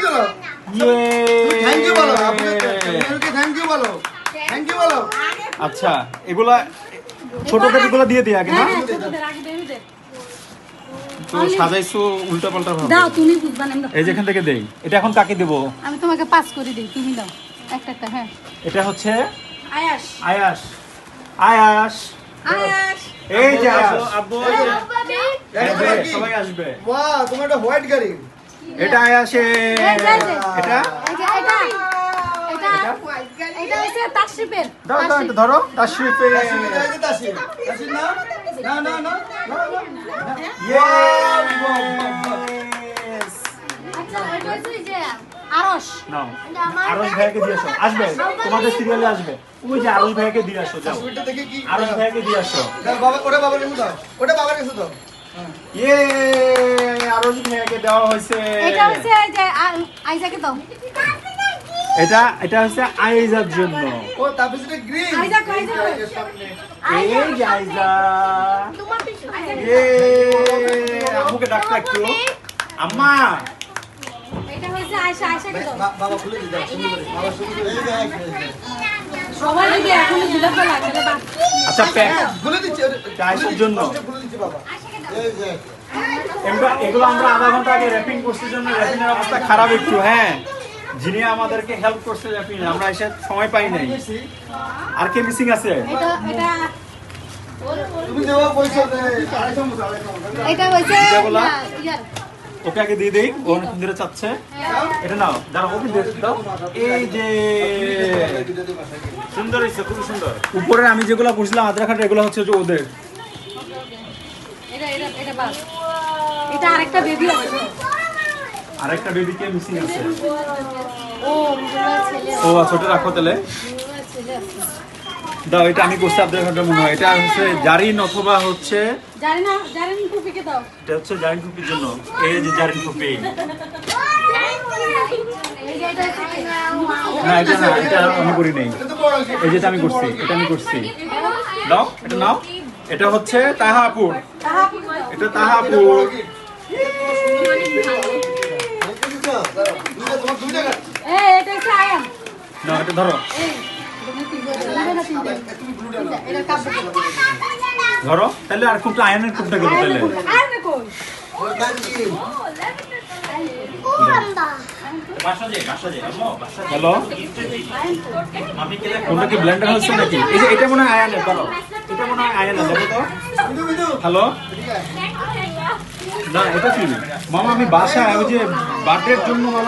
করো। Thank you বলো, আপনাকে থ্যাংক ইউ বলো, থ্যাংক ইউ বলো। আচ্ছা এগুলা ছোটদের এগুলা দিয়ে দিই আগে না তো সাজাইছো উল্টা পাল্টা ভাবে দাও তুমি বুঝবা না এই যেখান থেকে দেই এটা এখন কাকে দেব আমি তোমাকে পাস করে দেই তুমি দাও একটা একটা হ্যাঁ এটা হচ্ছে আয়াস আয়াস আয়াস আয়াস এই যে আয়াস আব্বু সবাই আসবে বাহ, তোমার একটা হোয়াইট গাড়ি। এটা আয়াসে এটা এটা হচ্ছে তাশরিফের দাও দাও এটা ধরো তাশরিফে তাসির না? না, না, না, না, না। ইয়েস আচ্ছা এটা হচ্ছে যে আরশ নাও আরশ ভাইকে দিয়ে আসো আসবে তোমাদের সিরিয়ালে আসবে ওই যে আরশ ভাইকে দিয়ে আসো যাও ওইটা দেখে কি? আরশ ভাইকে দিয়ে আসো দাও, বাবা, ওটা বাবার কাছে দাও, ওটা বাবার কাছে দাও। ইয়ে আরশ ভাইকে দেওয়া হয়েছে এটা হচ্ছে যে আইজাকে দাও এটা হচ্ছে আইজার জন্য ও, তারপর সেটা গ্রিন। আইজা আইজা এই যে আইজা তোমার পিছু ইয়ে আম্মুকে ডাকতে একটু আম্মা এটা হচ্ছে আয়শা আয়শাকে দাও বাবা খুলে দিই, দাও, শুরু করে। বাবা শুরু করে দিই। সবাই যদি এখনো দিলে তো লাগে রে বাপ আচ্ছা প্যাক খুলে দিচ্ছি, আয়শার জন্য খুলে দিচ্ছি বাবা। এগুলো আমরা আধা ঘন্টা আগে র্যাপিং করতে জন্য র্যাপিং এর অবস্থা খারাপ একটু হ্যাঁ যিনি আমাদেরকে হেল্প করছে র্যাপিং আমরা এসে সময় পাই নাই আর কে মিসিং আছে এটা তুমি দেওয়া পয়সা দে, 250 মতো, 250। এটা হচ্ছে এটা বলা? ইয়ার ওকে আগে দিয়ে দেই ও অনেকক্ষণ ধরে চাচ্ছে এটা নাও দাঁড়াও ওকে দিয়ে দাও এই যে সুন্দর হয়েছে, খুব সুন্দর। উপরে আমি যেগুলো করছিলাম আদ্রা খাট এগুলো হচ্ছে যে ওদের এটা বাস এটা আরেকটা বেবি আছে আরেকটা বেবিকে মিসিং আছে ও বুড়া ছেলে ও ছোট রাখো তাহলে বুড়া ছেলে আছে দাও এটা আমি করছি আদ্রা খাটের মনে হয় এটা হচ্ছে জারিন অথবা হচ্ছে জানেন টুপিকে দাও এটা হচ্ছে জারিন টুপির জন্য এই যে জারিন টুপি এই যে এটা হচ্ছে না এটা না এটা আমি করি নাই এটা তো বড় আছে। এই যেটা আমি করছি এটা আমি করছি দাও এটা নাও এটা হচ্ছে তাহাপুর এটা তাহাপুর তোমার দুইটা গাড়ি। এই এটা হচ্ছে আয়াম নাও এটা ধরো এই এটা কাপ ধরো তাহলে আর কোনটা আয়নের কোনটা গেল তাহলে আর না কই হ্যালো কোনটা কি ব্লেন্ডার হচ্ছে নাকি এই যে এটা মনে হয় আয়নের ধরো এটা মনে হয় আয়নের দেখো তো হ্যালো না এটা কি মামা আমি বাসায় ওই যে বার্থডের জন্য মামা